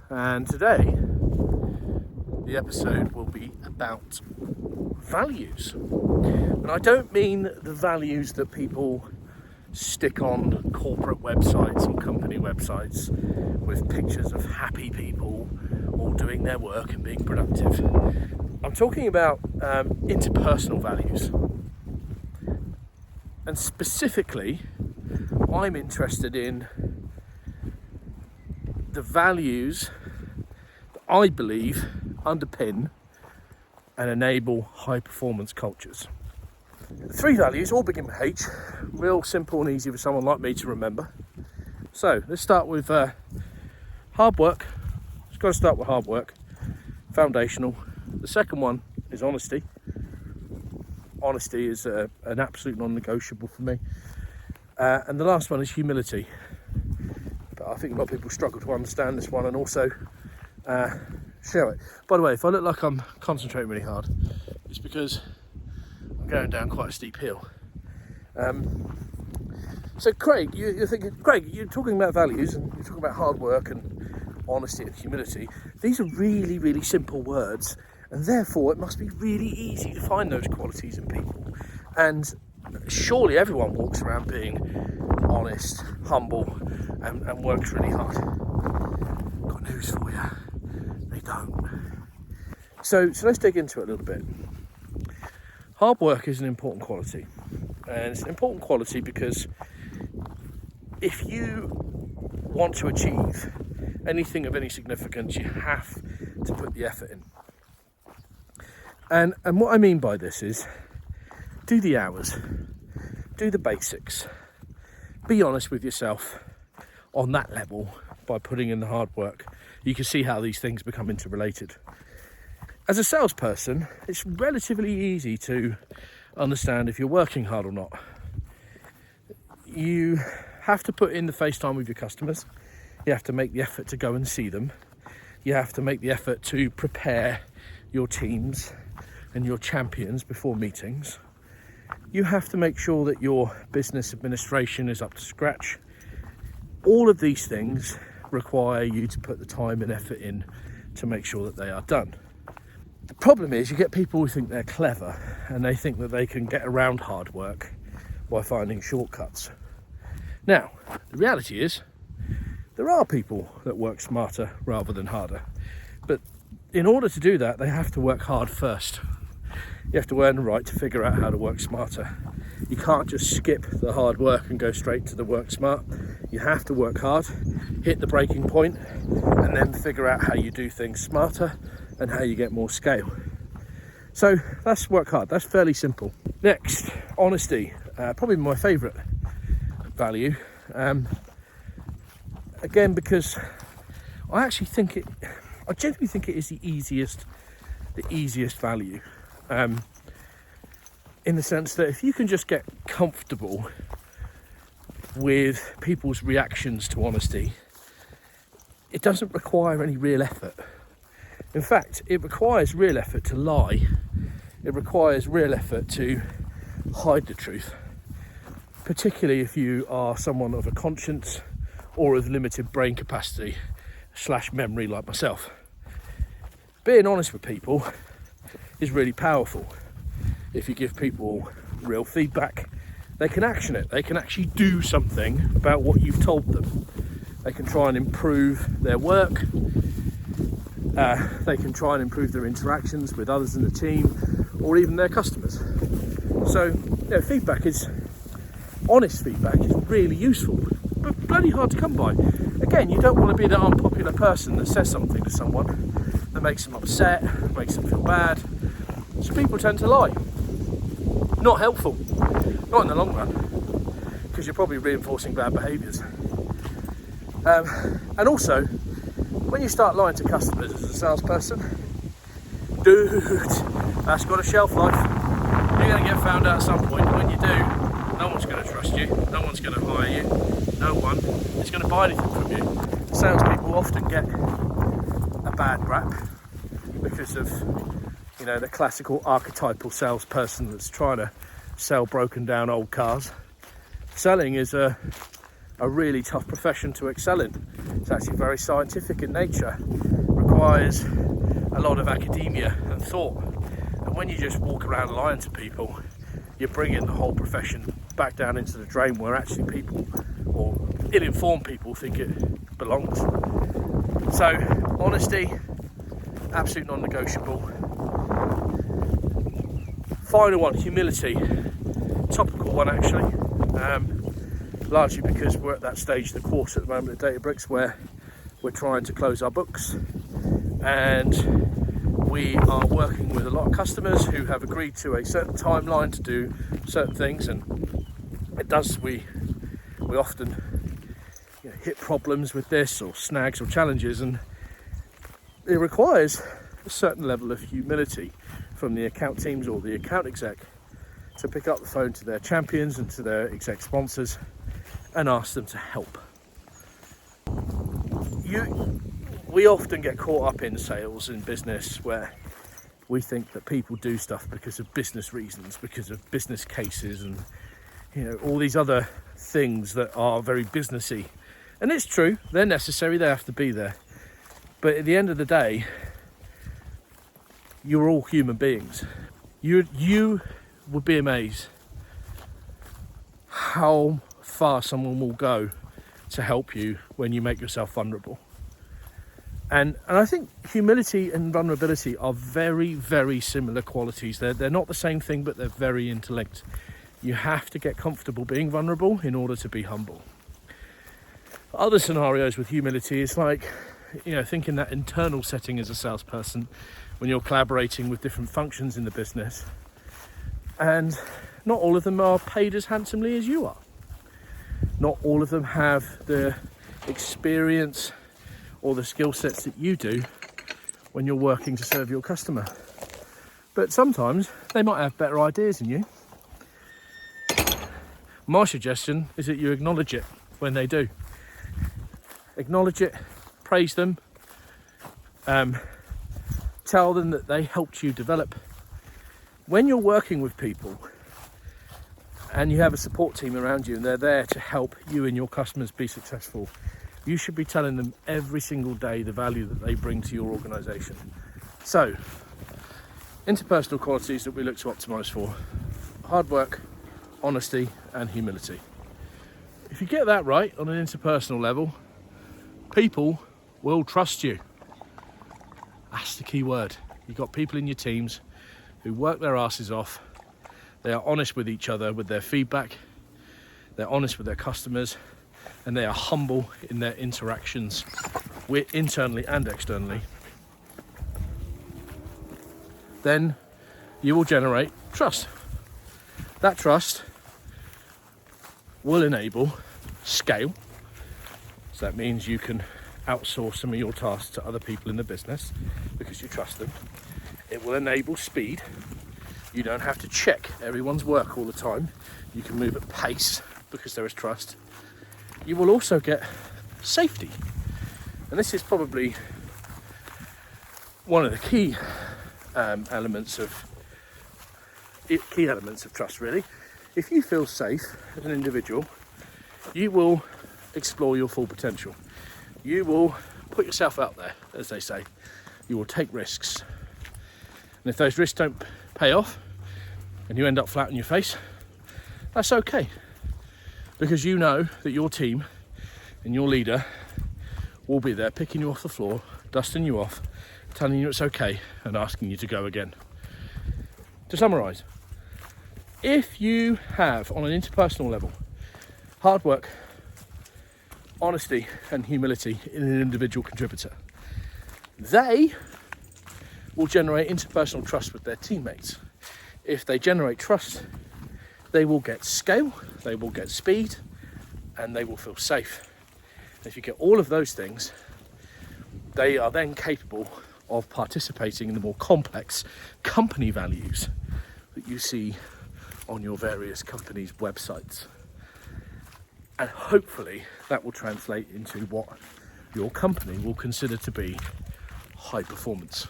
and today the episode will be about values. And I don't mean the values that people stick on corporate websites or company websites with pictures of happy people all doing their work and being productive. I'm talking about interpersonal values. And specifically, I'm interested in the values that I believe underpin and enable high performance cultures. The 3 values all begin with H, real simple and easy for someone like me to remember. So let's start with hard work. It's got to start with hard work, foundational. The second one is honesty. Honesty is an absolute non-negotiable for me. And the last one is humility. But I think a lot of people struggle to understand this one and also share it. By the way, if I look like I'm concentrating really hard, it's because I'm going down quite a steep hill. So Craig, you're thinking, Craig, you're talking about values and you're talking about hard work and honesty and humility. These are really, really simple words, and therefore it must be really easy to find those qualities in people. And surely everyone walks around being honest, humble, and works really hard. Got news for you, they don't. So let's dig into it a little bit. Hard work is an important quality, and it's an important quality because if you want to achieve anything of any significance, you have to put the effort in. And what I mean by this is, do the hours, do the basics, be honest with yourself on that level by putting in the hard work. You can see how these things become interrelated. As a salesperson, it's relatively easy to understand if you're working hard or not. You have to put in the face time with your customers. You have to make the effort to go and see them. You have to make the effort to prepare your teams and your champions before meetings. You have to make sure that your business administration is up to scratch. All of these things require you to put the time and effort in to make sure that they are done. The problem is you get people who think they're clever and they think that they can get around hard work by finding shortcuts. Now, the reality is there are people that work smarter rather than harder. But in order to do that, they have to work hard first. You have to earn the right to figure out how to work smarter. You can't just skip the hard work and go straight to the work smart. You have to work hard, hit the breaking point, and then figure out how you do things smarter and how you get more scale. So that's work hard. That's fairly simple. Next, honesty. Probably my favourite value. Again, because I genuinely think it is the easiest value. In the sense that if you can just get comfortable with people's reactions to honesty, it doesn't require any real effort. In fact, it requires real effort to lie. It requires real effort to hide the truth, particularly if you are someone of a conscience or of limited brain capacity / memory like myself. Being honest with people is really powerful. If you give people real feedback, they can action it. They can actually do something about what you've told them. They can try and improve their work. They can try and improve their interactions with others in the team or even their customers. So, honest feedback is really useful, but bloody hard to come by. Again, you don't want to be that unpopular person that says something to someone that makes them upset, makes them feel bad. So people tend to lie. Not helpful, not in the long run, because you're probably reinforcing bad behaviours. And also, when you start lying to customers as a salesperson, dude, that's got a shelf life. You're going to get found out at some point. When you do, no one's going to trust you, no one's going to hire you, no one is going to buy anything from you. Salespeople often get a bad rap because of, the classical archetypal salesperson that's trying to sell broken down old cars. Selling is a really tough profession to excel in. It's actually very scientific in nature, requires a lot of academia and thought. And when you just walk around lying to people, you're bringing the whole profession back down into the drain, where actually people, or ill-informed people, think it belongs. So honesty, absolute non-negotiable. Final one, humility. Topical one actually, largely because we're at that stage of the quarter at the moment at Databricks where we're trying to close our books, and we are working with a lot of customers who have agreed to a certain timeline to do certain things, and we often hit problems with this, or snags or challenges, and it requires a certain level of humility from the account teams or the account exec to pick up the phone to their champions and to their exec sponsors and ask them to help. We often get caught up in sales and business where we think that people do stuff because of business reasons, because of business cases, and all these other things that are very businessy. And it's true, they're necessary, they have to be there. But at the end of the day, you're all human beings. You would be amazed how far someone will go to help you when you make yourself vulnerable. And I think humility and vulnerability are very, very similar qualities. They're not the same thing, but they're very interlinked. You have to get comfortable being vulnerable in order to be humble. Other scenarios with humility is like, think in that internal setting as a salesperson when you're collaborating with different functions in the business. And not all of them are paid as handsomely as you are. Not all of them have the experience or the skill sets that you do when you're working to serve your customer. But sometimes they might have better ideas than you. My suggestion is that you acknowledge it when they do. Acknowledge it, praise them, tell them that they helped you develop. When you're working with people and you have a support team around you and they're there to help you and your customers be successful, you should be telling them every single day the value that they bring to your organisation. So, interpersonal qualities that we look to optimise for: hard work, honesty and humility. If you get that right on an interpersonal level, people will trust you. That's the key word. You've got people in your teams who work their asses off. They are honest with each other with their feedback. They're honest with their customers, and they are humble in their interactions internally and externally. Then you will generate trust. That trust will enable scale. So that means you can outsource some of your tasks to other people in the business because you trust them. It will enable speed. You don't have to check everyone's work all the time. You can move at pace because there is trust. You will also get safety. And this is probably one of the key elements of trust, really. If you feel safe as an individual, you will explore your full potential. You will put yourself out there, as they say. You will take risks. And if those risks don't pay off and you end up flat on your face, that's okay. Because you know that your team and your leader will be there picking you off the floor, dusting you off, telling you it's okay and asking you to go again. To summarise, if you have, on an interpersonal level, hard work, honesty and humility in an individual contributor, they will generate interpersonal trust with their teammates. If they generate trust, they will get scale, they will get speed, and they will feel safe. If you get all of those things, they are then capable of participating in the more complex company values that you see on your various companies' websites. And hopefully that will translate into what your company will consider to be high performance.